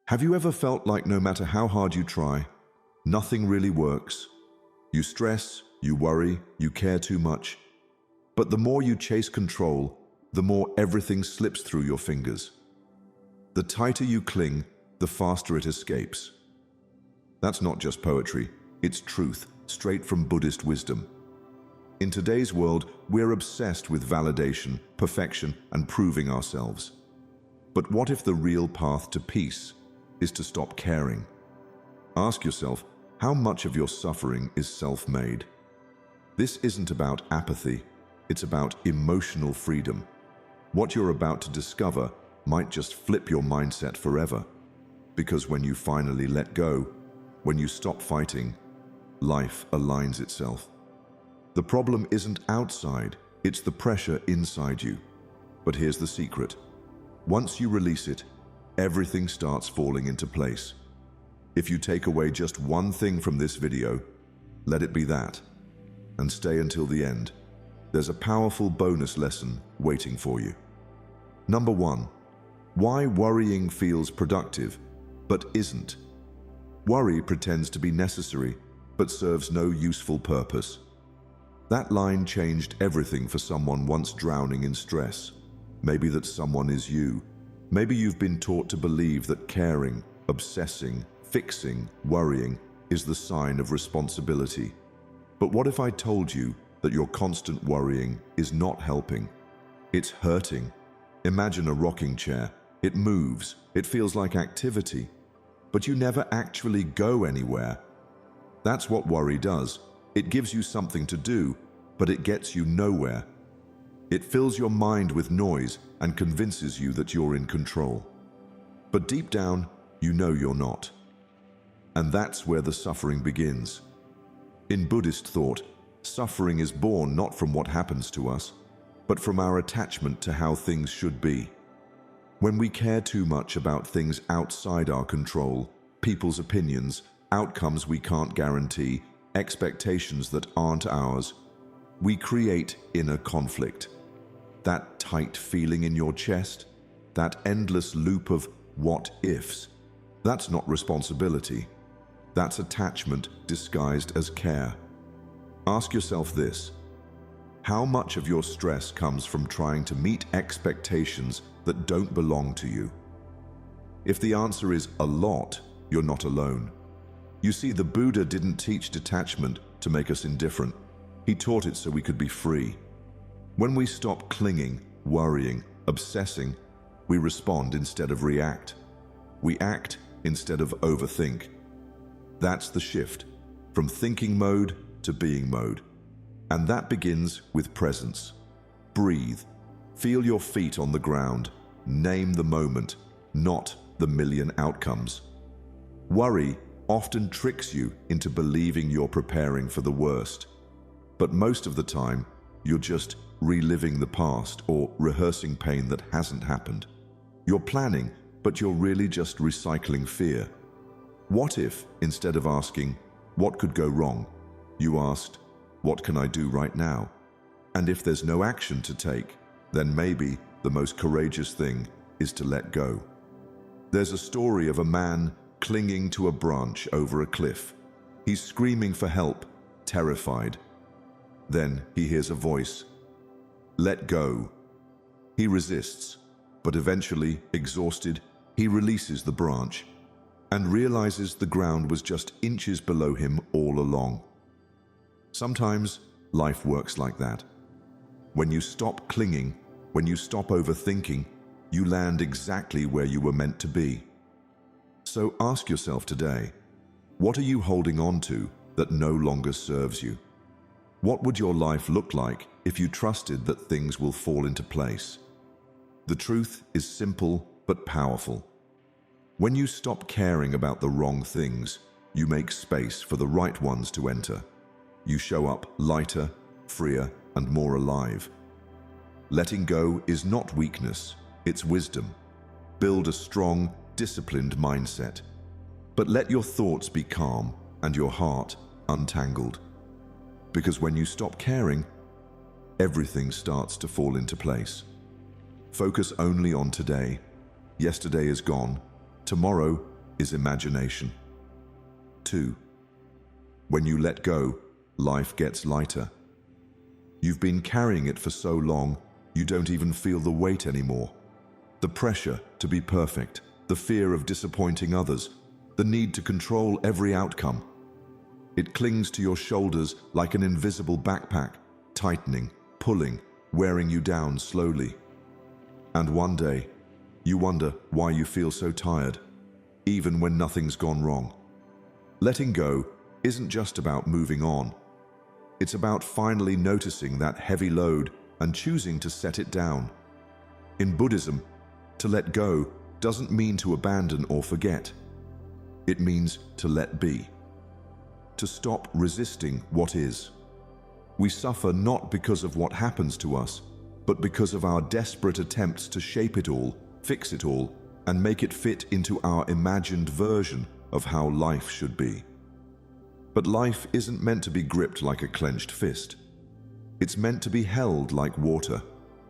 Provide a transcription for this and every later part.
Have you ever felt like no matter how hard you try, nothing really works? You stress, you worry, you care too much. But the more you chase control, the more everything slips through your fingers. The tighter you cling, the faster it escapes. That's not just poetry, it's truth, straight from Buddhist wisdom. In today's world, we're obsessed with validation, perfection, and proving ourselves. But what if the real path to peace is to stop caring? Ask yourself, how much of your suffering is self-made? This isn't about apathy, it's about emotional freedom. What you're about to discover might just flip your mindset forever. Because when you finally let go, when you stop fighting, life aligns itself. The problem isn't outside, it's the pressure inside you. But here's the secret. Once you release it, everything starts falling into place. If you take away just one thing from this video, let it be that. And stay until the end. There's a powerful bonus lesson waiting for you. Number 1. Why worrying feels productive, but isn't. Worry pretends to be necessary, but serves no useful purpose. That line changed everything for someone once drowning in stress. Maybe that someone is you. Maybe you've been taught to believe that caring, obsessing, fixing, worrying is the sign of responsibility. But what if I told you that your constant worrying is not helping? It's hurting. Imagine a rocking chair. It moves, it feels like activity, but you never actually go anywhere. That's what worry does. It gives you something to do, but it gets you nowhere. It fills your mind with noise and convinces you that you're in control. But deep down, you know you're not. And that's where the suffering begins. In Buddhist thought, suffering is born not from what happens to us, but from our attachment to how things should be. When we care too much about things outside our control, people's opinions, outcomes we can't guarantee, expectations that aren't ours, we create inner conflict. That tight feeling in your chest, that endless loop of what ifs, that's not responsibility. That's attachment disguised as care. Ask yourself this: how much of your stress comes from trying to meet expectations that don't belong to you? If the answer is a lot, you're not alone. You see, the Buddha didn't teach detachment to make us indifferent. He taught it so we could be free. When we stop clinging, worrying, obsessing, we respond instead of react. We act instead of overthink. That's the shift, from thinking mode to being mode. And that begins with presence. Breathe. Feel your feet on the ground. Name the moment, not the million outcomes. Worry often tricks you into believing you're preparing for the worst. But most of the time, you're just reliving the past or rehearsing pain that hasn't happened. You're planning, but you're really just recycling fear. What if, instead of asking, what could go wrong, you asked, what can I do right now? And if there's no action to take, then maybe the most courageous thing is to let go. There's a story of a man clinging to a branch over a cliff. He's screaming for help, terrified. Then he hears a voice. Let go. He resists, but eventually, exhausted, he releases the branch and realizes the ground was just inches below him all along. Sometimes life works like that. When you stop clinging, when you stop overthinking, you land exactly where you were meant to be. So ask yourself today, what are you holding on to that no longer serves you? What would your life look like if you trusted that things will fall into place? The truth is simple but powerful. When you stop caring about the wrong things, you make space for the right ones to enter. You show up lighter, freer, and more alive. Letting go is not weakness, it's wisdom. Build a strong, disciplined mindset. But let your thoughts be calm and your heart untangled. Because when you stop caring, everything starts to fall into place. Focus only on today. Yesterday is gone. Tomorrow is imagination. 2. When you let go, life gets lighter. You've been carrying it for so long, you don't even feel the weight anymore. The pressure to be perfect, the fear of disappointing others, the need to control every outcome. It clings to your shoulders like an invisible backpack, tightening, pulling, wearing you down slowly. And one day, you wonder why you feel so tired, even when nothing's gone wrong. Letting go isn't just about moving on. It's about finally noticing that heavy load and choosing to set it down. In Buddhism, to let go doesn't mean to abandon or forget. It means to let be. To stop resisting what is. We suffer not because of what happens to us, but because of our desperate attempts to shape it all, fix it all, and make it fit into our imagined version of how life should be. But life isn't meant to be gripped like a clenched fist. It's meant to be held like water,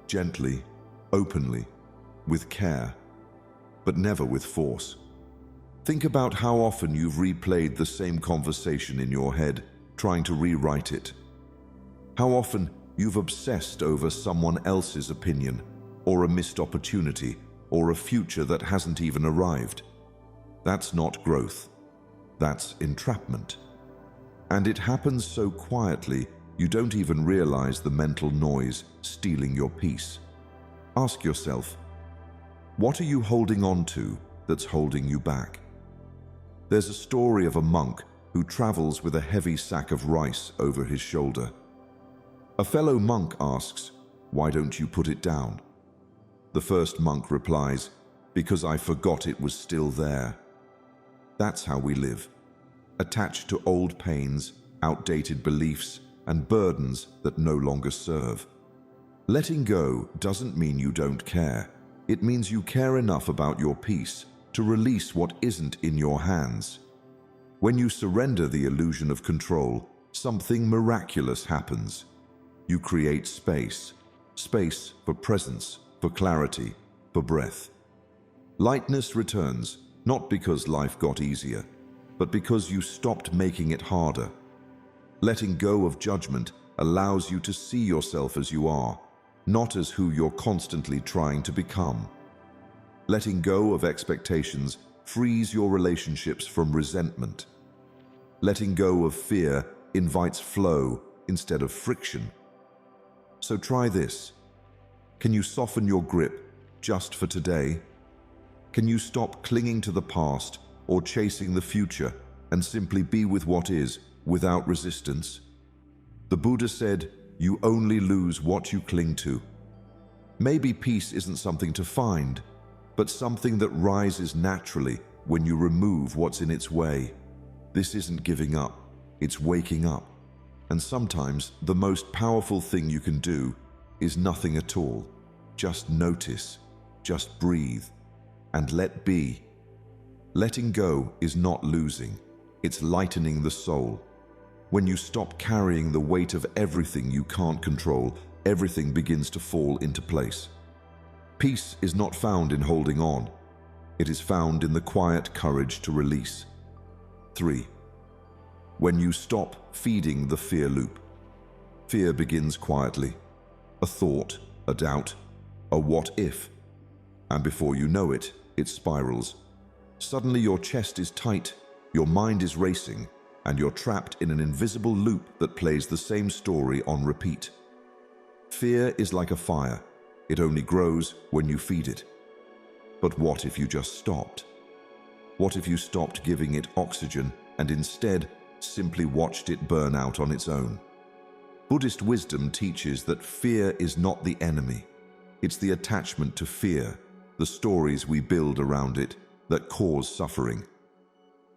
gently, openly, with care, but never with force. Think about how often you've replayed the same conversation in your head, trying to rewrite it. How often you've obsessed over someone else's opinion, or a missed opportunity, or a future that hasn't even arrived. That's not growth. That's entrapment. And it happens so quietly, you don't even realize the mental noise stealing your peace. Ask yourself, what are you holding on to that's holding you back? There's a story of a monk who travels with a heavy sack of rice over his shoulder. A fellow monk asks, "Why don't you put it down?" The first monk replies, "Because I forgot it was still there." That's how we live, attached to old pains, outdated beliefs, and burdens that no longer serve. Letting go doesn't mean you don't care. It means you care enough about your peace to release what isn't in your hands. When you surrender the illusion of control, something miraculous happens. You create space. Space for presence, for clarity, for breath. Lightness returns, not because life got easier, but because you stopped making it harder. Letting go of judgment allows you to see yourself as you are, not as who you're constantly trying to become. Letting go of expectations frees your relationships from resentment. Letting go of fear invites flow instead of friction. So try this. Can you soften your grip just for today? Can you stop clinging to the past or chasing the future and simply be with what is without resistance? The Buddha said, "You only lose what you cling to." Maybe peace isn't something to find, but something that rises naturally when you remove what's in its way. This isn't giving up, it's waking up. And sometimes the most powerful thing you can do is nothing at all. Just notice, just breathe, and let be. Letting go is not losing, it's lightening the soul. When you stop carrying the weight of everything you can't control, everything begins to fall into place. Peace is not found in holding on. It is found in the quiet courage to release. 3. When you stop feeding the fear loop. Fear begins quietly. A thought, a doubt, a what if. And before you know it, it spirals. Suddenly your chest is tight, your mind is racing, and you're trapped in an invisible loop that plays the same story on repeat. Fear is like a fire. It only grows when you feed it. But what if you just stopped? What if you stopped giving it oxygen and instead simply watched it burn out on its own? Buddhist wisdom teaches that fear is not the enemy. It's the attachment to fear, the stories we build around it, that cause suffering.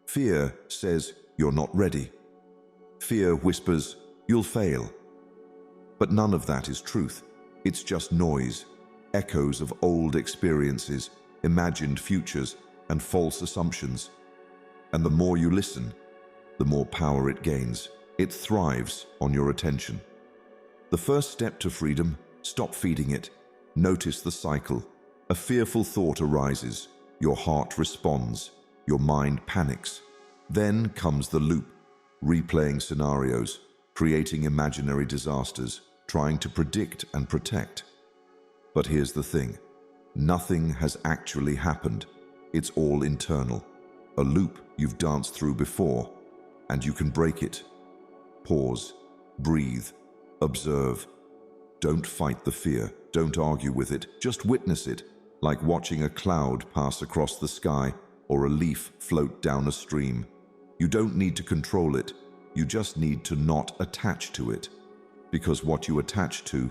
Fear says, "You're not ready." Fear whispers, "You'll fail." But none of that is truth. It's just noise, echoes of old experiences, imagined futures, and false assumptions. And the more you listen, the more power it gains. It thrives on your attention. The first step to freedom: stop feeding it. Notice the cycle. A fearful thought arises. Your heart responds. your mind panics. Then comes the loop, replaying scenarios, creating imaginary disasters, trying to predict and protect. But here's the thing. Nothing has actually happened. It's all internal. A loop you've danced through before, and you can break it. Pause, breathe, observe. Don't fight the fear. Don't argue with it. Just witness it, like watching a cloud pass across the sky or a leaf float down a stream. You don't need to control it. You just need to not attach to it. Because what you attach to,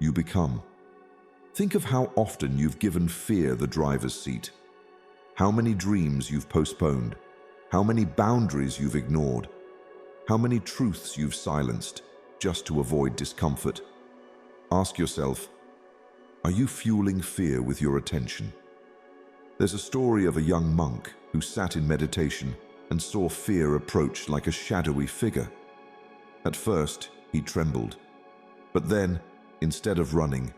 you become. Think of how often you've given fear the driver's seat. How many dreams you've postponed. How many boundaries you've ignored. How many truths you've silenced just to avoid discomfort. Ask yourself, are you fueling fear with your attention? There's a story of a young monk who sat in meditation and saw fear approach like a shadowy figure. At first, he trembled. But then, instead of running,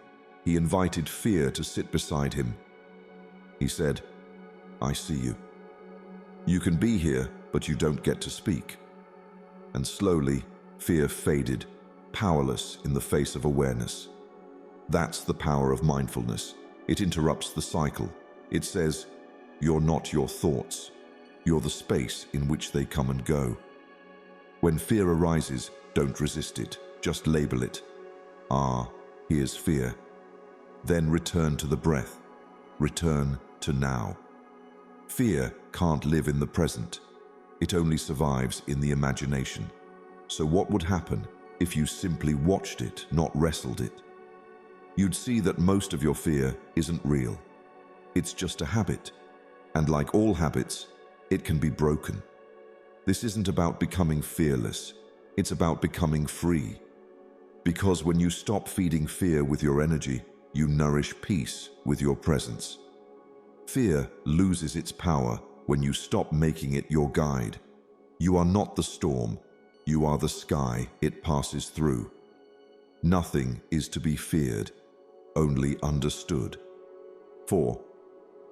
he invited fear to sit beside him. He said, I see you. You can be here, but you don't get to speak. And slowly, fear faded, powerless in the face of awareness. That's the power of mindfulness. It interrupts the cycle. It says, you're not your thoughts. You're the space in which they come and go. When fear arises, don't resist it. Just label it. Ah, here's fear. Then return to the breath. Return to now. Fear can't live in the present. It only survives in the imagination. So what would happen if you simply watched it, not wrestled it? You'd see that most of your fear isn't real. It's just a habit. And like all habits, it can be broken. This isn't about becoming fearless. It's about becoming free. Because when you stop feeding fear with your energy, you nourish peace with your presence. Fear loses its power when you stop making it your guide. You are not the storm. You are the sky it passes through. Nothing is to be feared, only understood. 4.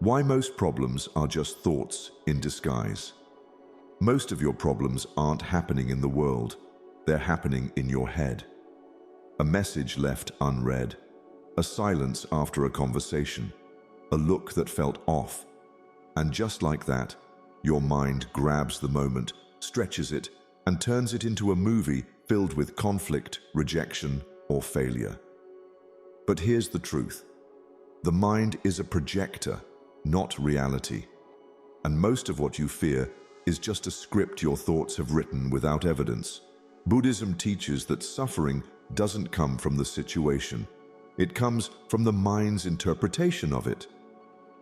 Why most problems are just thoughts in disguise. Most of your problems aren't happening in the world. They're happening in your head. A message left unread. A silence after a conversation. A look that felt off. And just like that, your mind grabs the moment, stretches it, and turns it into a movie filled with conflict, rejection, or failure. But here's the truth. The mind is a projector, not reality. And most of what you fear is just a script your thoughts have written without evidence. Buddhism teaches that suffering doesn't come from the situation. It comes from the mind's interpretation of it.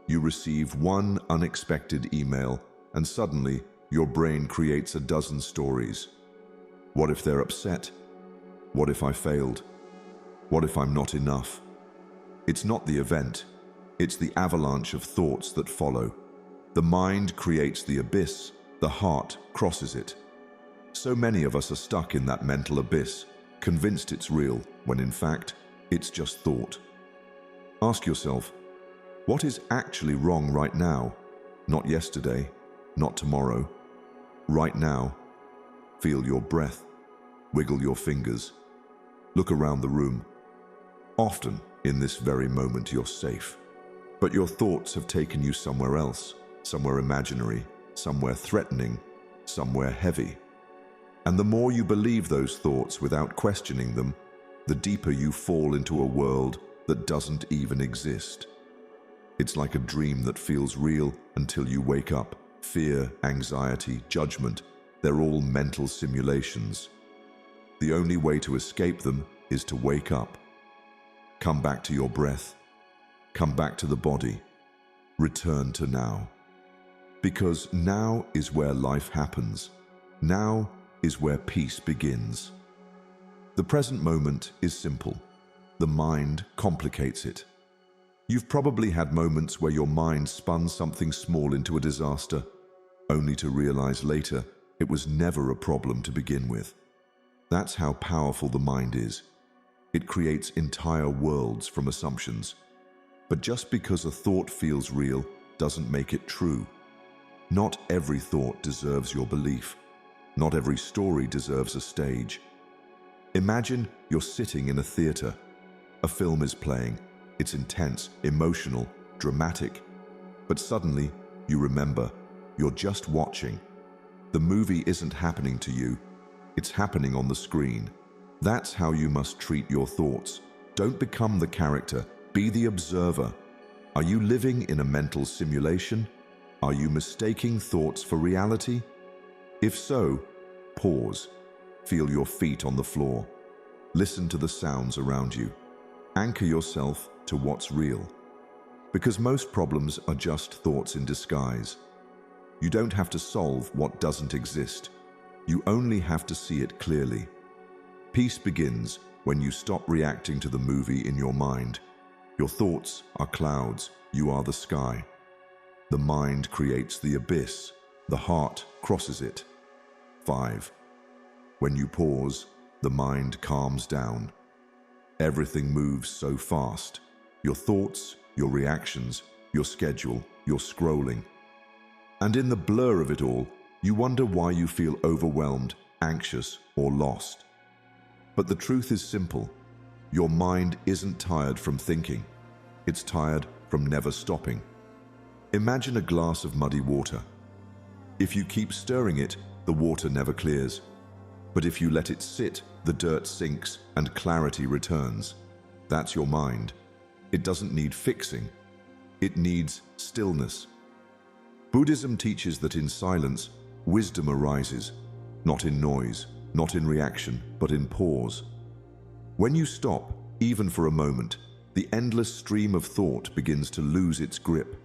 You receive one unexpected email, and suddenly your brain creates a dozen stories. What if they're upset? What if I failed? What if I'm not enough? It's not the event. It's the avalanche of thoughts that follow. The mind creates the abyss, the heart crosses it. So many of us are stuck in that mental abyss, convinced it's real, when in fact, it's just thought. Ask yourself, what is actually wrong right now? Not yesterday, not tomorrow. Right now. Feel your breath. Wiggle your fingers. Look around the room. Often, in this very moment, you're safe. But your thoughts have taken you somewhere else, somewhere imaginary, somewhere threatening, somewhere heavy. And the more you believe those thoughts without questioning them, the deeper you fall into a world that doesn't even exist. It's like a dream that feels real until you wake up. Fear, anxiety, judgment, they're all mental simulations. The only way to escape them is to wake up. Come back to your breath. Come back to the body. Return to now. Because now is where life happens. Now is where peace begins. The present moment is simple. The mind complicates it. You've probably had moments where your mind spun something small into a disaster, only to realize later it was never a problem to begin with. That's how powerful the mind is. It creates entire worlds from assumptions. But just because a thought feels real doesn't make it true. Not every thought deserves your belief. Not every story deserves a stage. Imagine you're sitting in a theater. A film is playing. It's intense, emotional, dramatic. But suddenly, you remember, you're just watching. The movie isn't happening to you. It's happening on the screen. That's how you must treat your thoughts. Don't become the character. Be the observer. Are you living in a mental simulation? Are you mistaking thoughts for reality? If so, pause. Feel your feet on the floor. Listen to the sounds around you. Anchor yourself to what's real. Because most problems are just thoughts in disguise. You don't have to solve what doesn't exist. You only have to see it clearly. Peace begins when you stop reacting to the movie in your mind. Your thoughts are clouds. You are the sky. The mind creates the abyss. The heart crosses it. 5. When you pause, the mind calms down. Everything moves so fast. Your thoughts, your reactions, your schedule, your scrolling. And in the blur of it all, you wonder why you feel overwhelmed, anxious, or lost. But the truth is simple. Your mind isn't tired from thinking. It's tired from never stopping. Imagine a glass of muddy water. If you keep stirring it, the water never clears. But if you let it sit, the dirt sinks and clarity returns. That's your mind. It doesn't need fixing. It needs stillness. Buddhism teaches that in silence, wisdom arises, not in noise, not in reaction, but in pause. When you stop, even for a moment, the endless stream of thought begins to lose its grip.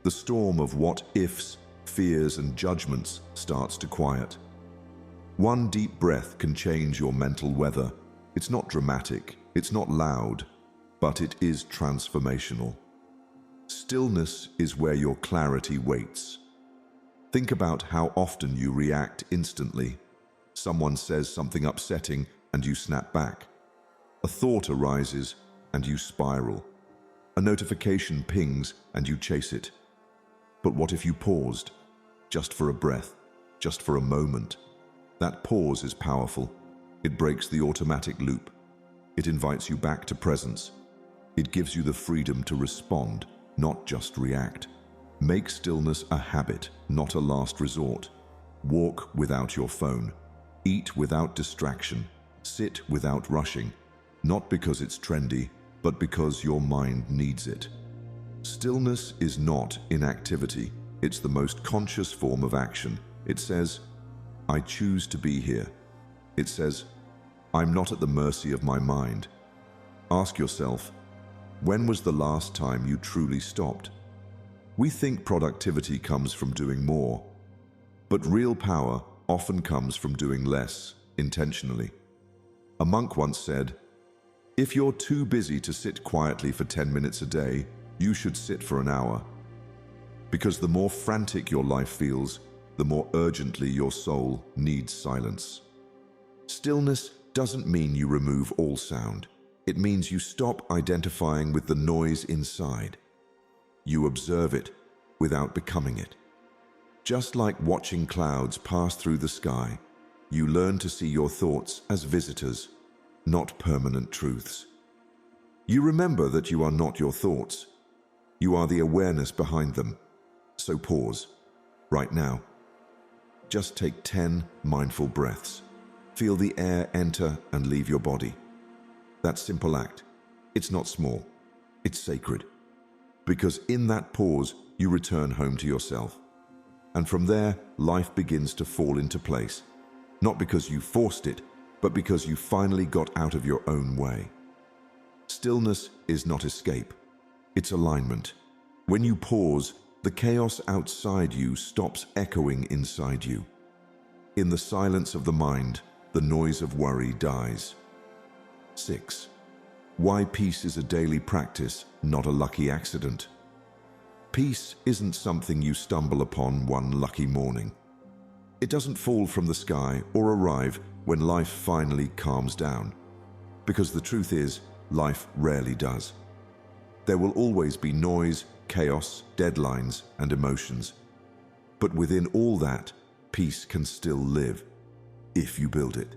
The storm of what-ifs, fears, and judgments starts to quiet. One deep breath can change your mental weather. It's not dramatic, it's not loud, but it is transformational. Stillness is where your clarity waits. Think about how often you react instantly. Someone says something upsetting and you snap back. A thought arises and you spiral. A notification pings and you chase it. But what if you paused? Just for a breath, just for a moment. That pause is powerful. It breaks the automatic loop. It invites you back to presence. It gives you the freedom to respond, not just react. Make stillness a habit, not a last resort. Walk without your phone. Eat without distraction. Sit without rushing. Not because it's trendy, but because your mind needs it. Stillness is not inactivity. It's the most conscious form of action. It says, I choose to be here. It says, I'm not at the mercy of my mind. Ask yourself, when was the last time you truly stopped? We think productivity comes from doing more, but real power often comes from doing less, intentionally. A monk once said, if you're too busy to sit quietly for 10 minutes a day, you should sit for an hour. Because the more frantic your life feels, the more urgently your soul needs silence. Stillness doesn't mean you remove all sound. It means you stop identifying with the noise inside. You observe it without becoming it. Just like watching clouds pass through the sky, you learn to see your thoughts as visitors, not permanent truths. You remember that you are not your thoughts. You are the awareness behind them. So pause, right now. Just take 10 mindful breaths. Feel the air enter and leave your body. That simple act, it's not small, it's sacred. Because in that pause, you return home to yourself. And from there, life begins to fall into place. Not because you forced it, but because you finally got out of your own way. Stillness is not escape, it's alignment. When you pause, the chaos outside you stops echoing inside you. In the silence of the mind, the noise of worry dies. 6. Why peace is a daily practice, not a lucky accident. Peace isn't something you stumble upon one lucky morning. It doesn't fall from the sky or arrive when life finally calms down. Because the truth is, life rarely does. There will always be noise, chaos, deadlines, and emotions. But within all that, peace can still live, if you build it.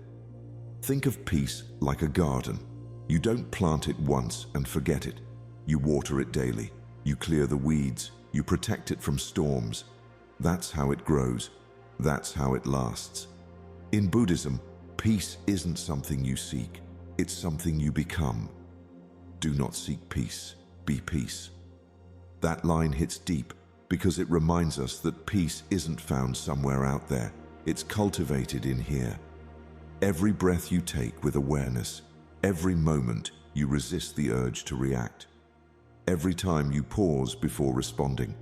Think of peace like a garden. You don't plant it once and forget it. You water it daily. You clear the weeds. You protect it from storms. That's how it grows. That's how it lasts. In Buddhism, peace isn't something you seek. It's something you become. Do not seek peace. Be peace. That line hits deep because it reminds us that peace isn't found somewhere out there. It's cultivated in here. Every breath you take with awareness, every moment you resist the urge to react, every time you pause before responding.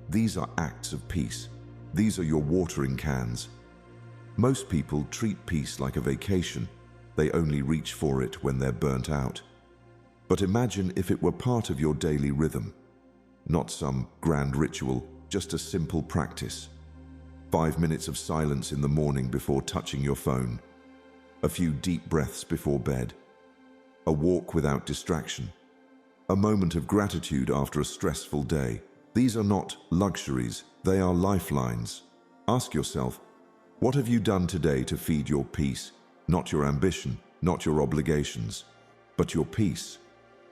These are acts of peace. These are your watering cans. Most people treat peace like a vacation. They only reach for it when they're burnt out. But imagine if it were part of your daily rhythm. Not some grand ritual, just a simple practice. 5 minutes of silence in the morning before touching your phone. A few deep breaths before bed. A walk without distraction. A moment of gratitude after a stressful day. These are not luxuries, they are lifelines. Ask yourself, what have you done today to feed your peace? Not your ambition, not your obligations, but your peace.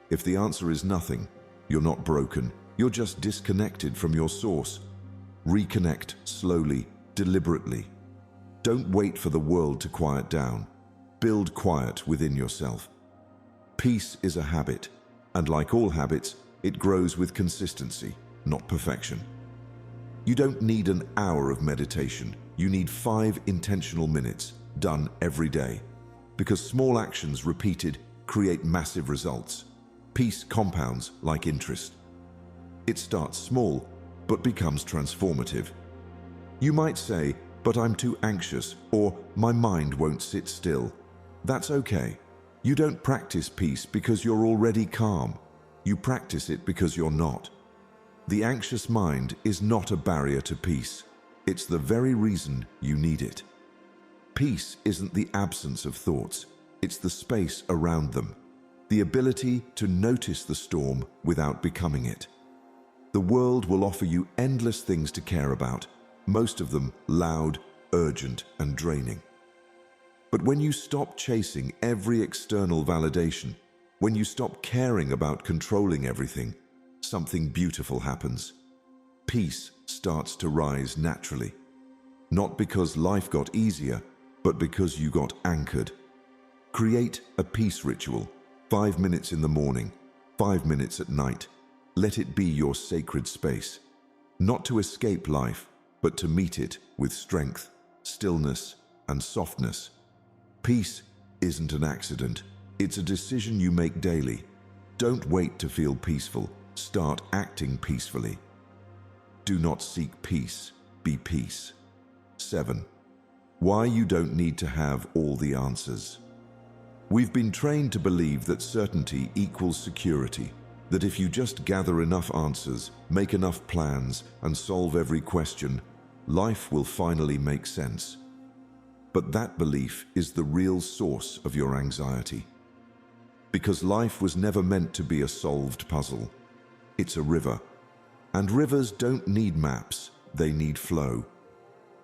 If the answer is nothing, you're not broken, you're just disconnected from your source. Reconnect slowly, deliberately. Don't wait for the world to quiet down. Build quiet within yourself. Peace is a habit, and like all habits, it grows with consistency, not perfection. You don't need an hour of meditation. You need 5 intentional minutes, done every day. Because small actions repeated create massive results. Peace compounds like interest. It starts small, but becomes transformative. You might say, but I'm too anxious, or my mind won't sit still. That's okay. You don't practice peace because you're already calm. You practice it because you're not. The anxious mind is not a barrier to peace. It's the very reason you need it. Peace isn't the absence of thoughts. It's the space around them. The ability to notice the storm without becoming it. The world will offer you endless things to care about, most of them loud, urgent, and draining. But when you stop chasing every external validation, when you stop caring about controlling everything, something beautiful happens. Peace starts to rise naturally. Not because life got easier, but because you got anchored. Create a peace ritual, 5 minutes in the morning, 5 minutes at night. Let it be your sacred space, not to escape life, but to meet it with strength, stillness, and softness. Peace isn't an accident. It's a decision you make daily. Don't wait to feel peaceful. Start acting peacefully. Do not seek peace. Be peace. 7. Why you don't need to have all the answers. We've been trained to believe that certainty equals security, that if you just gather enough answers, make enough plans, and solve every question, life will finally make sense. But that belief is the real source of your anxiety. Because life was never meant to be a solved puzzle. It's a river. And rivers don't need maps, they need flow.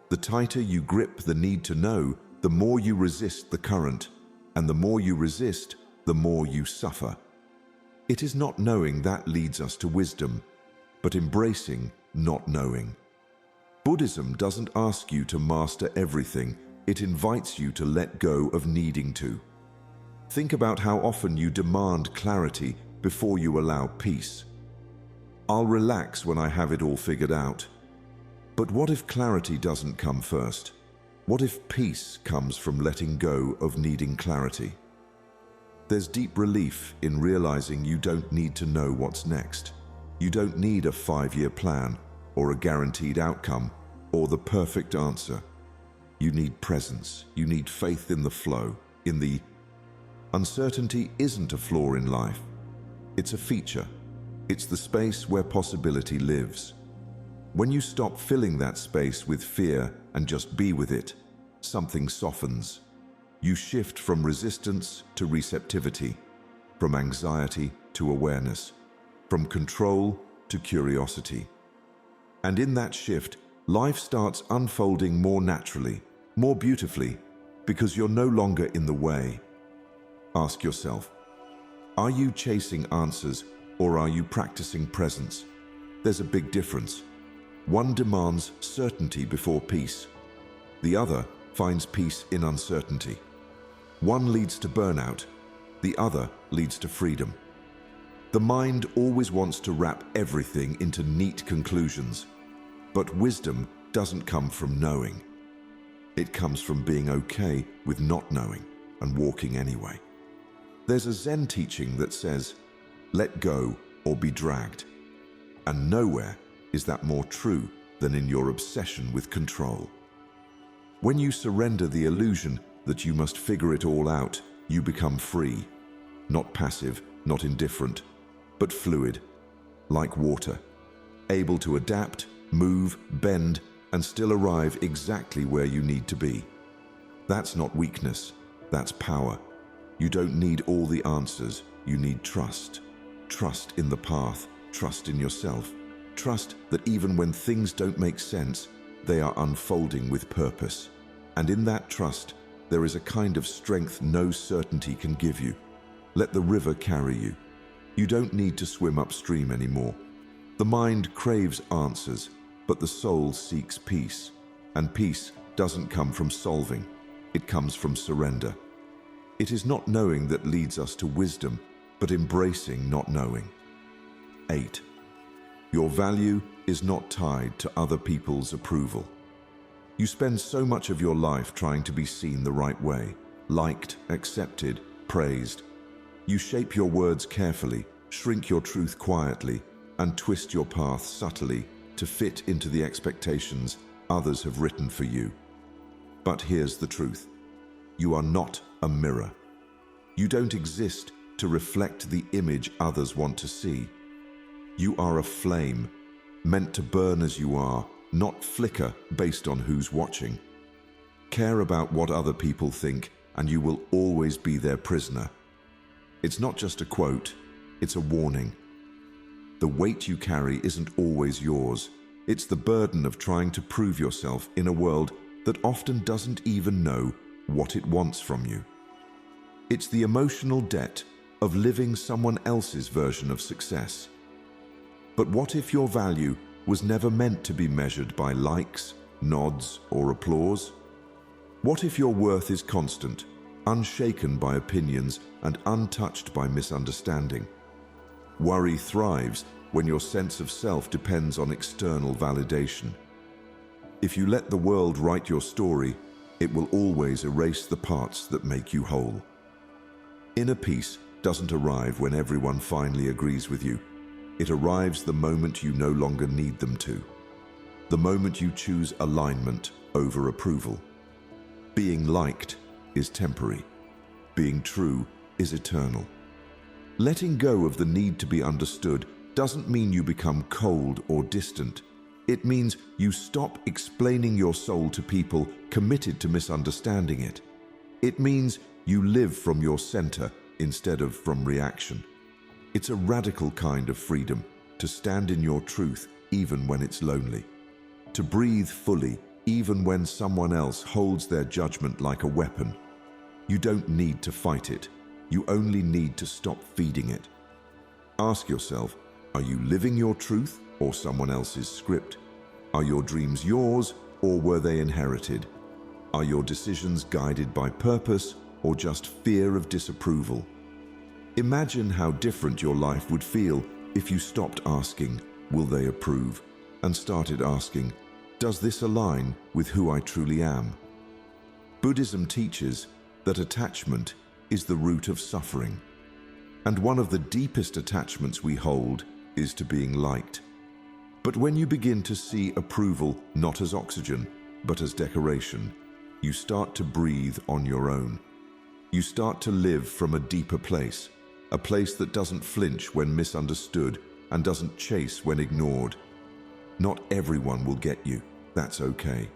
The tighter you grip the need to know, the more you resist the current. And the more you resist, the more you suffer. It is not knowing that leads us to wisdom, but embracing not knowing. Buddhism doesn't ask you to master everything, it invites you to let go of needing to. Think about how often you demand clarity before you allow peace. I'll relax when I have it all figured out. But what if clarity doesn't come first? What if peace comes from letting go of needing clarity? There's deep relief in realizing you don't need to know what's next. You don't need a 5-year plan, or a guaranteed outcome, or the perfect answer. You need presence. You need faith in the flow, in the uncertainty isn't a flaw in life. It's a feature. It's the space where possibility lives. When you stop filling that space with fear and just be with it, something softens. You shift from resistance to receptivity, from anxiety to awareness, from control to curiosity. And in that shift, life starts unfolding more naturally, more beautifully, because you're no longer in the way. Ask yourself, are you chasing answers or are you practicing presence? There's a big difference. One demands certainty before peace. The other finds peace in uncertainty. One leads to burnout, the other leads to freedom. The mind always wants to wrap everything into neat conclusions, but wisdom doesn't come from knowing. It comes from being okay with not knowing and walking anyway. There's a Zen teaching that says, let go or be dragged. And nowhere is that more true than in your obsession with control. When you surrender the illusion that you must figure it all out, you become free, not passive, not indifferent, but fluid, like water, able to adapt, move, bend, and still arrive exactly where you need to be. That's not weakness, that's power. You don't need all the answers, you need trust. Trust in the path, trust in yourself. Trust that even when things don't make sense, they are unfolding with purpose. And in that trust, there is a kind of strength no certainty can give you. Let the river carry you. You don't need to swim upstream anymore. The mind craves answers, but the soul seeks peace. And peace doesn't come from solving, it comes from surrender. It is not knowing that leads us to wisdom, but embracing not knowing. 8. Your value is not tied to other people's approval. You spend so much of your life trying to be seen the right way, liked, accepted, praised. You shape your words carefully, shrink your truth quietly, and twist your path subtly to fit into the expectations others have written for you. But here's the truth. You are not a mirror. You don't exist to reflect the image others want to see. You are a flame, meant to burn as you are, not flicker based on who's watching. Care about what other people think, and you will always be their prisoner. It's not just a quote, it's a warning. The weight you carry isn't always yours. It's the burden of trying to prove yourself in a world that often doesn't even know what it wants from you. It's the emotional debt of living someone else's version of success. But what if your value was never meant to be measured by likes, nods, or applause? What if your worth is constant, unshaken by opinions and untouched by misunderstanding? Worry thrives when your sense of self depends on external validation. If you let the world write your story, it will always erase the parts that make you whole. Inner peace doesn't arrive when everyone finally agrees with you. It arrives the moment you no longer need them to. The moment you choose alignment over approval. Being liked is temporary. Being true is eternal. Letting go of the need to be understood doesn't mean you become cold or distant. It means you stop explaining your soul to people committed to misunderstanding it. It means you live from your center instead of from reaction. It's a radical kind of freedom to stand in your truth even when it's lonely. To breathe fully even when someone else holds their judgment like a weapon. You don't need to fight it. You only need to stop feeding it. Ask yourself, are you living your truth or someone else's script? Are your dreams yours or were they inherited? Are your decisions guided by purpose or just fear of disapproval? Imagine how different your life would feel if you stopped asking, will they approve, and started asking, does this align with who I truly am? Buddhism teaches that attachment is the root of suffering, and one of the deepest attachments we hold is to being liked. But when you begin to see approval not as oxygen, but as decoration, you start to breathe on your own. You start to live from a deeper place, a place that doesn't flinch when misunderstood and doesn't chase when ignored. Not everyone will get you. That's okay.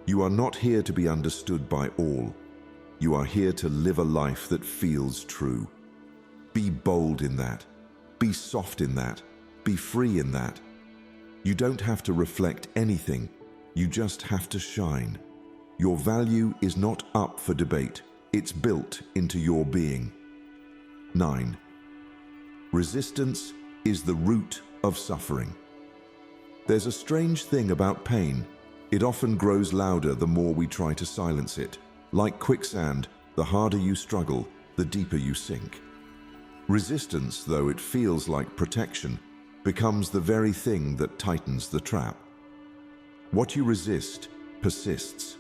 You are not here to be understood by all. You are here to live a life that feels true. Be bold in that. Be soft in that. Be free in that. You don't have to reflect anything. You just have to shine. Your value is not up for debate. It's built into your being. 9. Resistance is the root of suffering. There's a strange thing about pain. It often grows louder the more we try to silence it. Like quicksand, the harder you struggle, the deeper you sink. Resistance, though it feels like protection, becomes the very thing that tightens the trap. What you resist persists.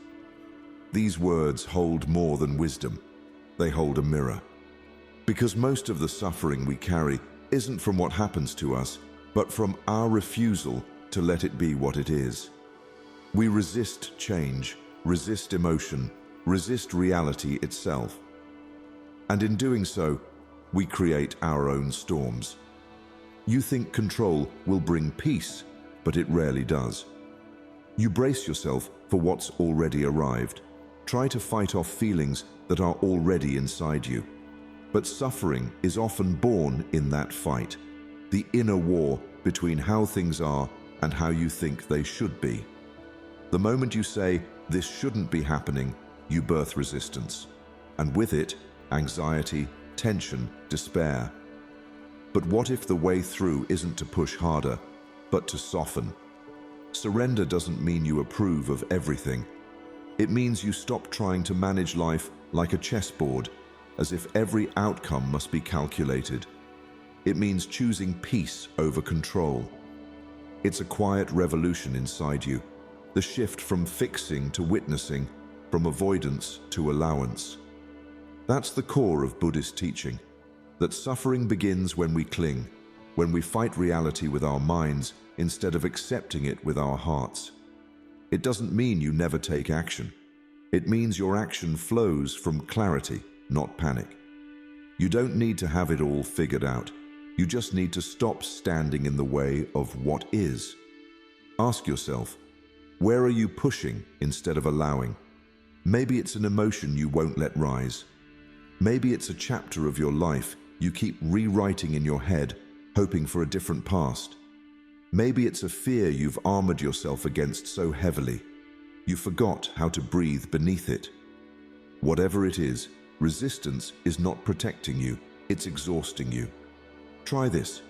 These words hold more than wisdom. They hold a mirror. Because most of the suffering we carry isn't from what happens to us, but from our refusal to let it be what it is. We resist change, resist emotion, resist reality itself. And in doing so, we create our own storms. You think control will bring peace, but it rarely does. You brace yourself for what's already arrived. Try to fight off feelings that are already inside you. But suffering is often born in that fight, the inner war between how things are and how you think they should be. The moment you say, "This shouldn't be happening," you birth resistance. And with it, anxiety, tension, despair. But what if the way through isn't to push harder, but to soften? Surrender doesn't mean you approve of everything. It means you stop trying to manage life like a chessboard, as if every outcome must be calculated. It means choosing peace over control. It's a quiet revolution inside you, the shift from fixing to witnessing, from avoidance to allowance. That's the core of Buddhist teaching, that suffering begins when we cling, when we fight reality with our minds instead of accepting it with our hearts. It doesn't mean you never take action. It means your action flows from clarity, not panic. You don't need to have it all figured out. You just need to stop standing in the way of what is. Ask yourself, where are you pushing instead of allowing? Maybe it's an emotion you won't let rise. Maybe it's a chapter of your life you keep rewriting in your head, hoping for a different past. Maybe it's a fear you've armored yourself against so heavily, you forgot how to breathe beneath it. Whatever it is, resistance is not protecting you, it's exhausting you. Try this.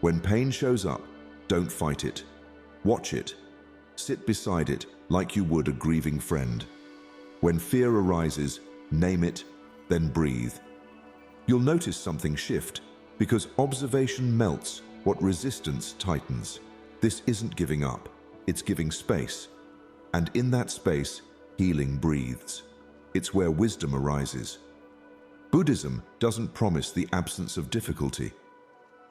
When pain shows up, don't fight it. Watch it. Sit beside it like you would a grieving friend. When fear arises, name it, then breathe. You'll notice something shift, because observation melts what resistance tightens. This isn't giving up, it's giving space. And in that space, healing breathes. It's where wisdom arises. Buddhism doesn't promise the absence of difficulty.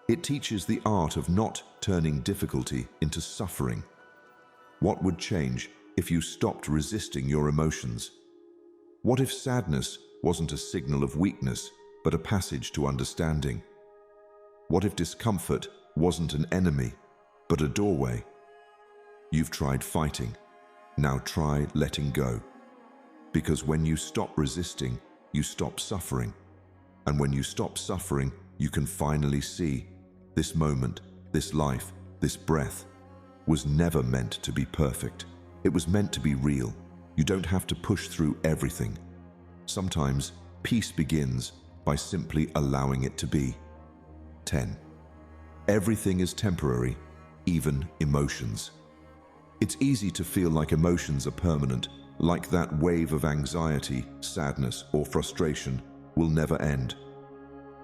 It teaches the art of not turning difficulty into suffering. What would change if you stopped resisting your emotions? What if sadness wasn't a signal of weakness, but a passage to understanding? What if discomfort wasn't an enemy, but a doorway? You've tried fighting. Now try letting go. Because when you stop resisting, you stop suffering. And when you stop suffering, you can finally see this moment, this life, this breath was never meant to be perfect. It was meant to be real. You don't have to push through everything. Sometimes peace begins by simply allowing it to be. 10. Everything is temporary, even emotions. It's easy to feel like emotions are permanent, like that wave of anxiety, sadness, or frustration will never end.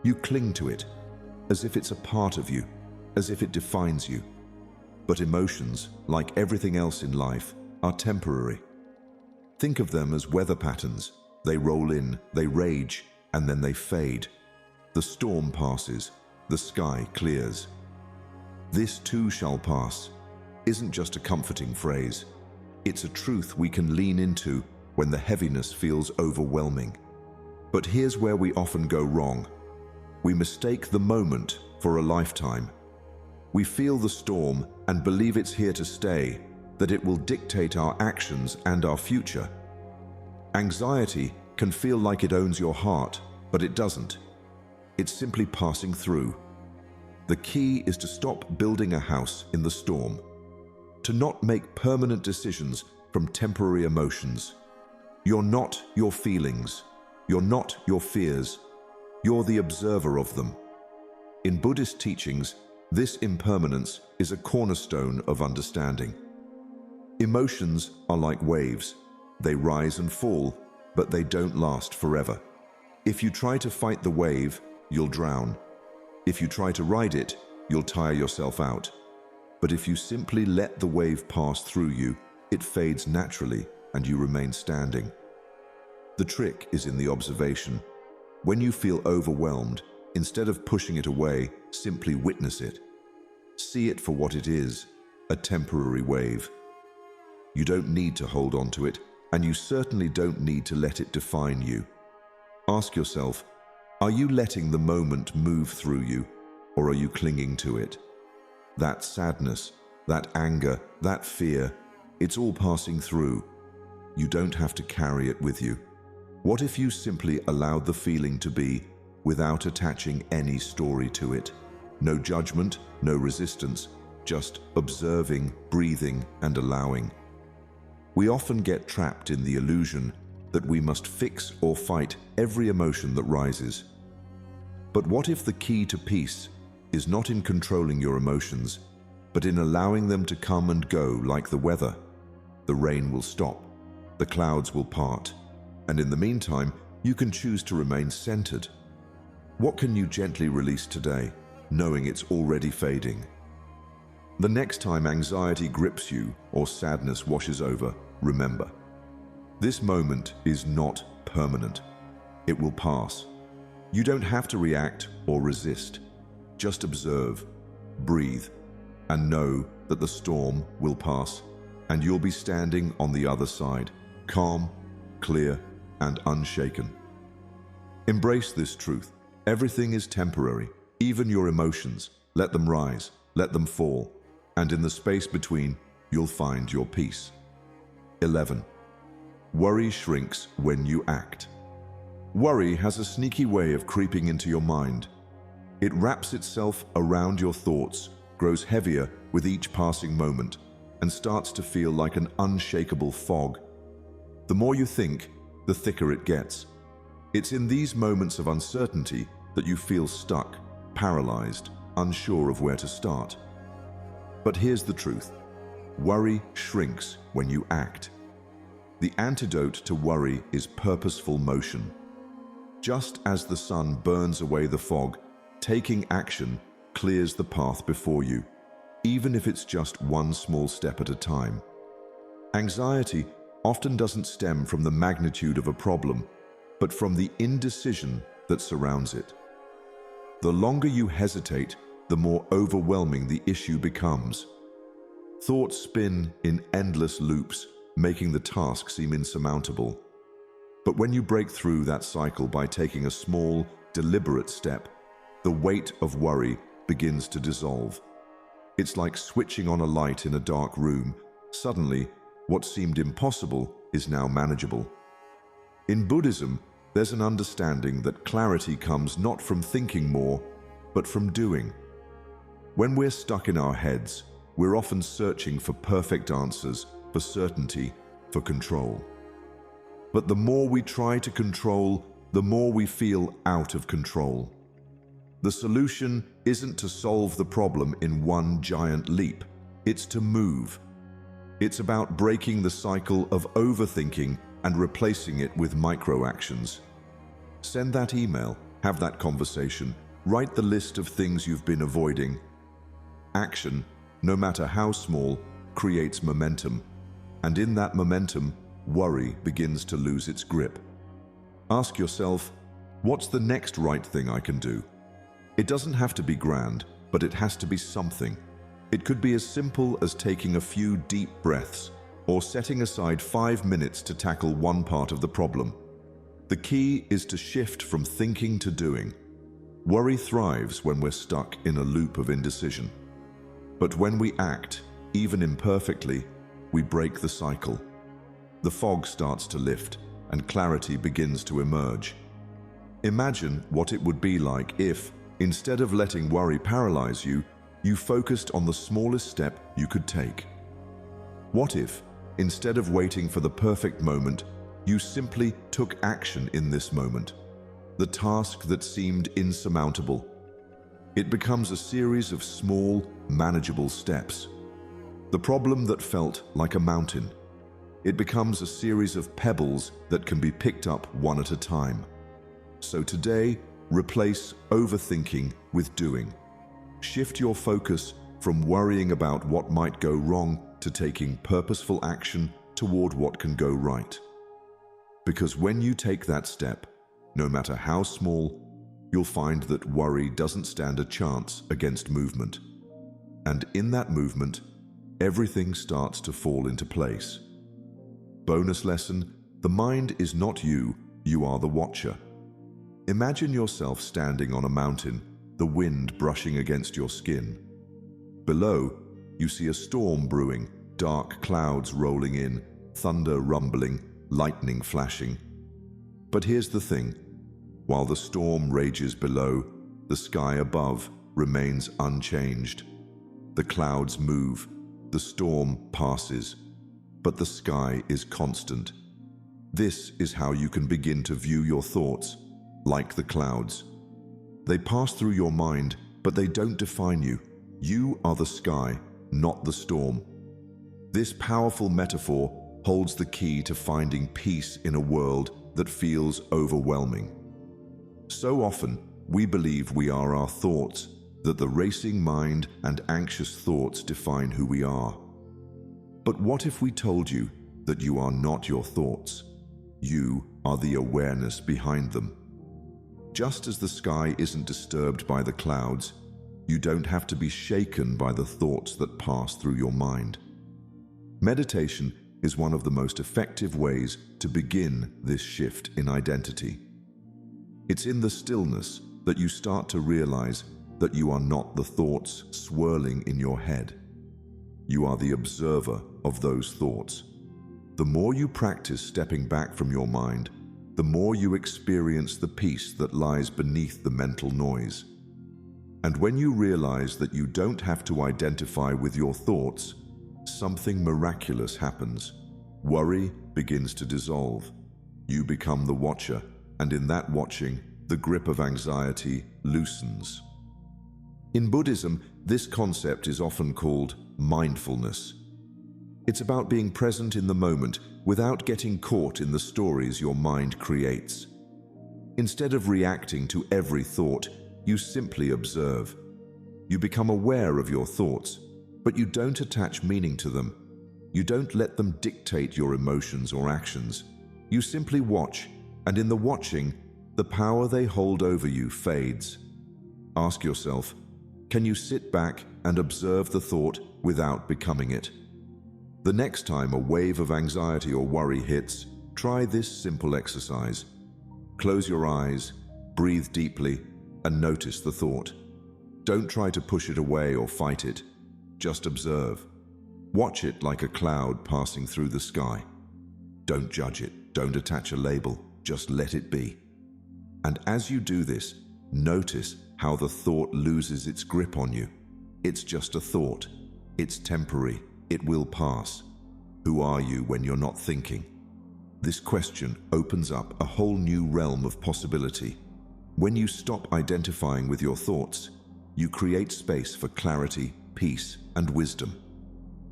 You cling to it, as if it's a part of you, as if it defines you. But emotions, like everything else in life, are temporary. Think of them as weather patterns. They roll in, they rage, and then they fade. The storm passes, the sky clears. "This too shall pass" isn't just a comforting phrase. It's a truth we can lean into when the heaviness feels overwhelming. But here's where we often go wrong. We mistake the moment for a lifetime. We feel the storm and believe it's here to stay, that it will dictate our actions and our future. Anxiety can feel like it owns your heart, but it doesn't. It's simply passing through. The key is to stop building a house in the storm. to not make permanent decisions from temporary emotions. You're not your feelings. You're not your fears. You're the observer of them. In Buddhist teachings, this impermanence is a cornerstone of understanding. Emotions are like waves. They rise and fall, but they don't last forever. If you try to fight the wave, you'll drown. If you try to ride it, you'll tire yourself out. But if you simply let the wave pass through you, it fades naturally and you remain standing. The trick is in the observation. When you feel overwhelmed, instead of pushing it away, simply witness it. See it for what it is, a temporary wave. You don't need to hold on to it, and you certainly don't need to let it define you. Ask yourself, are you letting the moment move through you, or are you clinging to it? That sadness, that anger, that fear, it's all passing through. You don't have to carry it with you. What if you simply allowed the feeling to be without attaching any story to it? No judgment, no resistance, just observing, breathing, and allowing. We often get trapped in the illusion that we must fix or fight every emotion that rises. But what if the key to peace is not in controlling your emotions, but in allowing them to come and go like the weather? The rain will stop, the clouds will part, and in the meantime, you can choose to remain centered. What can you gently release today, knowing it's already fading? The next time anxiety grips you or sadness washes over, remember, this moment is not permanent. It will pass. You don't have to react or resist. Just observe, breathe, and know that the storm will pass, and you'll be standing on the other side, calm, clear, and unshaken. Embrace this truth. Everything is temporary, even your emotions. Let them rise, let them fall, and in the space between, you'll find your peace. 11. Worry shrinks when you act. Worry has a sneaky way of creeping into your mind. It wraps itself around your thoughts, grows heavier with each passing moment, and starts to feel like an unshakable fog. The more you think, the thicker it gets. It's in these moments of uncertainty that you feel stuck, paralyzed, unsure of where to start. But here's the truth. Worry shrinks when you act. The antidote to worry is purposeful motion. Just as the sun burns away the fog, taking action clears the path before you, even if it's just one small step at a time. Anxiety often doesn't stem from the magnitude of a problem, but from the indecision that surrounds it. The longer you hesitate, the more overwhelming the issue becomes. Thoughts spin in endless loops, making the task seem insurmountable. But when you break through that cycle by taking a small, deliberate step, the weight of worry begins to dissolve. It's like switching on a light in a dark room. Suddenly, what seemed impossible is now manageable. In Buddhism, there's an understanding that clarity comes not from thinking more, but from doing. When we're stuck in our heads, we're often searching for perfect answers, for certainty, for control. But the more we try to control, the more we feel out of control. The solution isn't to solve the problem in one giant leap. It's to move. It's about breaking the cycle of overthinking and replacing it with micro-actions. Send that email, have that conversation, write the list of things you've been avoiding. Action, no matter how small, creates momentum. And in that momentum, worry begins to lose its grip. Ask yourself, what's the next right thing I can do? It doesn't have to be grand, but it has to be something. It could be as simple as taking a few deep breaths or setting aside 5 minutes to tackle one part of the problem. The key is to shift from thinking to doing. Worry thrives when we're stuck in a loop of indecision. But when we act, even imperfectly, we break the cycle. The fog starts to lift and clarity begins to emerge. Imagine what it would be like if, instead of letting worry paralyze you, you focused on the smallest step you could take. What if, instead of waiting for the perfect moment, you simply took action in this moment? The task that seemed insurmountable. It becomes a series of small, manageable steps. The problem that felt like a mountain. It becomes a series of pebbles that can be picked up one at a time. So today, replace overthinking with doing. Shift your focus from worrying about what might go wrong to taking purposeful action toward what can go right. Because when you take that step, no matter how small, you'll find that worry doesn't stand a chance against movement. And in that movement, everything starts to fall into place. Bonus lesson: the mind is not you, you are the watcher. Imagine yourself standing on a mountain, the wind brushing against your skin. Below, you see a storm brewing, dark clouds rolling in, thunder rumbling, lightning flashing. But here's the thing: while the storm rages below, the sky above remains unchanged. The clouds move, the storm passes, but the sky is constant. This is how you can begin to view your thoughts, like the clouds. They pass through your mind, but they don't define you. You are the sky, not the storm. This powerful metaphor holds the key to finding peace in a world that feels overwhelming. So often, we believe we are our thoughts, that the racing mind and anxious thoughts define who we are. But what if we told you that you are not your thoughts? You are the awareness behind them. Just as the sky isn't disturbed by the clouds, you don't have to be shaken by the thoughts that pass through your mind. Meditation is one of the most effective ways to begin this shift in identity. It's in the stillness that you start to realize that you are not the thoughts swirling in your head. You are the observer of those thoughts. The more you practice stepping back from your mind, the more you experience the peace that lies beneath the mental noise. And when you realize that you don't have to identify with your thoughts, something miraculous happens. Worry begins to dissolve. You become the watcher, and in that watching, the grip of anxiety loosens. In Buddhism, this concept is often called mindfulness. It's about being present in the moment without getting caught in the stories your mind creates. Instead of reacting to every thought, you simply observe. You become aware of your thoughts, but you don't attach meaning to them. You don't let them dictate your emotions or actions. You simply watch, and in the watching, the power they hold over you fades. Ask yourself, can you sit back and observe the thought without becoming it? The next time a wave of anxiety or worry hits, try this simple exercise. Close your eyes, breathe deeply, and notice the thought. Don't try to push it away or fight it. Just observe. Watch it like a cloud passing through the sky. Don't judge it. Don't attach a label. Just let it be. And as you do this, notice how the thought loses its grip on you. It's just a thought. It's temporary. It will pass. Who are you when you're not thinking? This question opens up a whole new realm of possibility. When you stop identifying with your thoughts, you create space for clarity, peace, and wisdom.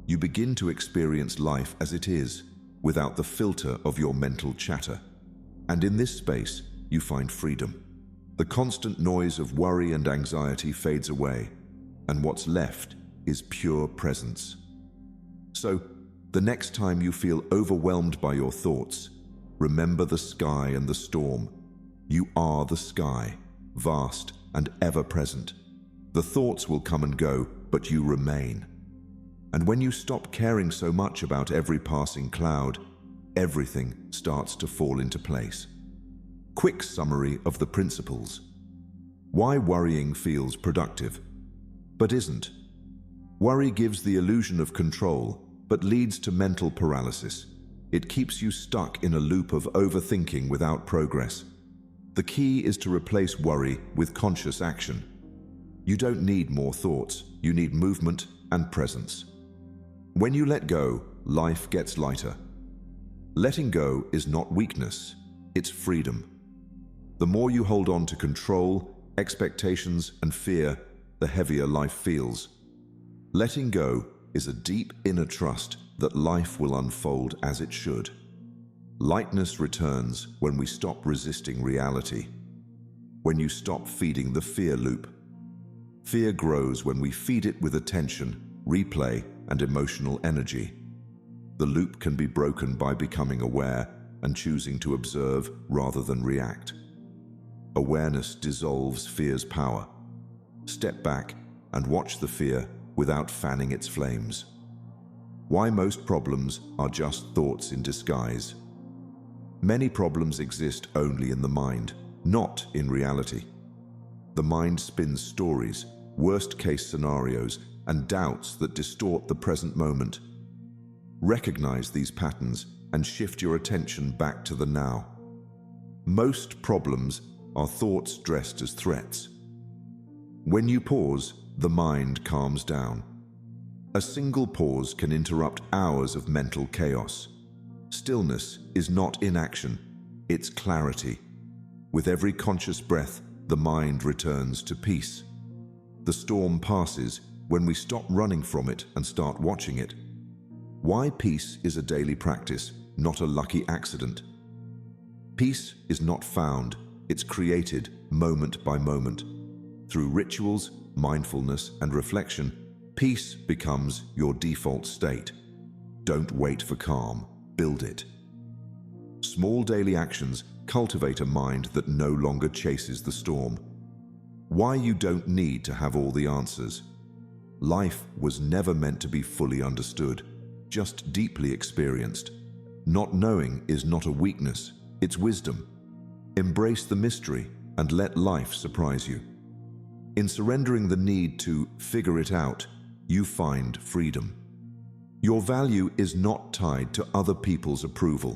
You begin to experience life as it is, without the filter of your mental chatter. And in this space, you find freedom. The constant noise of worry and anxiety fades away, and what's left is pure presence. So, the next time you feel overwhelmed by your thoughts, remember the sky and the storm. You are the sky, vast and ever-present. The thoughts will come and go, but you remain. And when you stop caring so much about every passing cloud, everything starts to fall into place. Quick summary of the principles. Why worrying feels productive, but isn't. Worry gives the illusion of control, but leads to mental paralysis. It keeps you stuck in a loop of overthinking without progress. The key is to replace worry with conscious action. You don't need more thoughts, you need movement and presence. When you let go, life gets lighter. Letting go is not weakness, it's freedom. The more you hold on to control, expectations, and fear, the heavier life feels. Letting go is a deep inner trust that life will unfold as it should. Lightness returns when we stop resisting reality, when you stop feeding the fear loop. Fear grows when we feed it with attention, replay, and emotional energy. The loop can be broken by becoming aware and choosing to observe rather than react. Awareness dissolves fear's power. Step back and watch the fear without fanning its flames. Why most problems are just thoughts in disguise. Many problems exist only in the mind, not in reality. The mind spins stories, worst-case scenarios, and doubts that distort the present moment. Recognize these patterns and shift your attention back to the now. Most problems are thoughts dressed as threats. When you pause, the mind calms down. A single pause can interrupt hours of mental chaos. Stillness is not inaction, it's clarity. With every conscious breath, the mind returns to peace. The storm passes when we stop running from it and start watching it. Why peace is a daily practice, not a lucky accident. Peace is not found, it's created moment by moment. Through rituals, mindfulness, and reflection, peace becomes your default state. Don't wait for calm, build it. Small daily actions cultivate a mind that no longer chases the storm. Why you don't need to have all the answers. Life was never meant to be fully understood, just deeply experienced. Not knowing is not a weakness, it's wisdom. Embrace the mystery and let life surprise you. In surrendering the need to figure it out, you find freedom. Your value is not tied to other people's approval.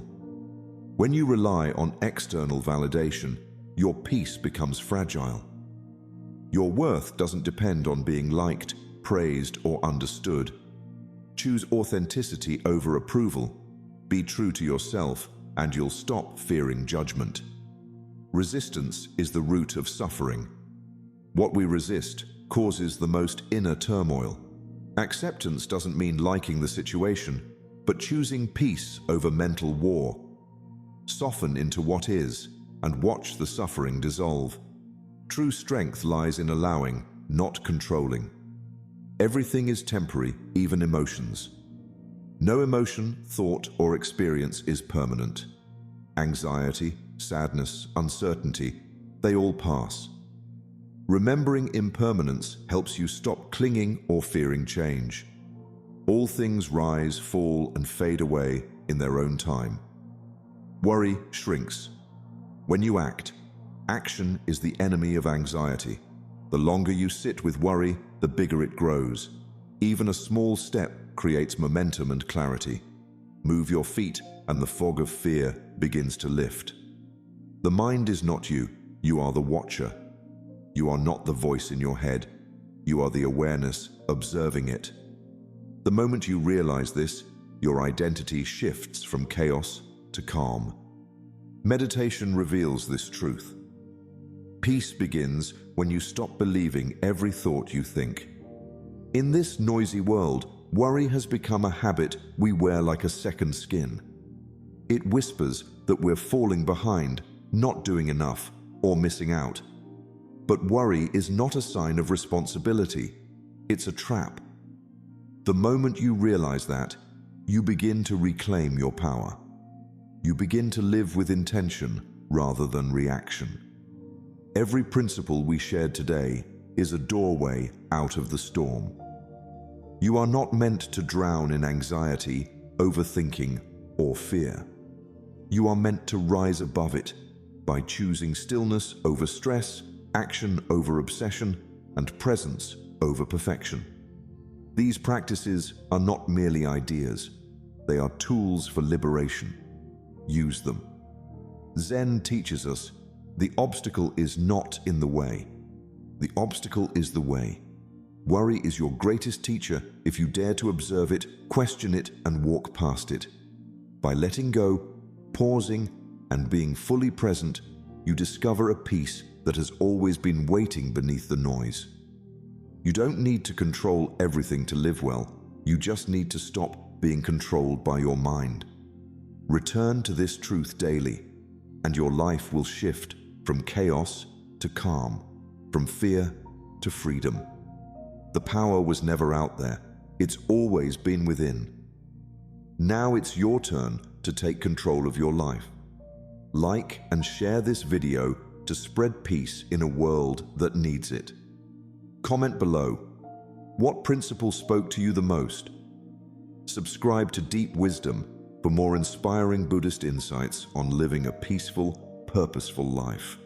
When you rely on external validation, your peace becomes fragile. Your worth doesn't depend on being liked, praised, or understood. Choose authenticity over approval. Be true to yourself, and you'll stop fearing judgment. Resistance is the root of suffering. What we resist causes the most inner turmoil. Acceptance doesn't mean liking the situation, but choosing peace over mental war. Soften into what is, and watch the suffering dissolve. True strength lies in allowing, not controlling. Everything is temporary, even emotions. No emotion, thought, or experience is permanent. Anxiety, sadness, uncertainty, they all pass. Remembering impermanence helps you stop clinging or fearing change. All things rise, fall, and fade away in their own time. Worry shrinks. When you act, action is the enemy of anxiety. The longer you sit with worry, the bigger it grows. Even a small step creates momentum and clarity. Move your feet, and the fog of fear begins to lift. The mind is not you, you are the watcher. You are not the voice in your head, you are the awareness observing it. The moment you realize this, your identity shifts from chaos to calm. Meditation reveals this truth. Peace begins when you stop believing every thought you think. In this noisy world, worry has become a habit we wear like a second skin. It whispers that we're falling behind, not doing enough, or missing out. But worry is not a sign of responsibility, it's a trap. The moment you realize that, you begin to reclaim your power. You begin to live with intention rather than reaction. Every principle we shared today is a doorway out of the storm. You are not meant to drown in anxiety, overthinking, or fear. You are meant to rise above it by choosing stillness over stress, action over obsession, and presence over perfection. These practices are not merely ideas, they are tools for liberation. Use them. Zen teaches us, the obstacle is not in the way. The obstacle is the way. Worry is your greatest teacher if you dare to observe it, question it, and walk past it. By letting go, pausing, and being fully present, you discover a peace that has always been waiting beneath the noise. You don't need to control everything to live well. You just need to stop being controlled by your mind. Return to this truth daily, and your life will shift from chaos to calm, from fear to freedom. The power was never out there. It's always been within. Now it's your turn to take control of your life. Like and share this video to spread peace in a world that needs it. Comment below. What principle spoke to you the most? Subscribe to Deep Wisdom for more inspiring Buddhist insights on living a peaceful, purposeful life.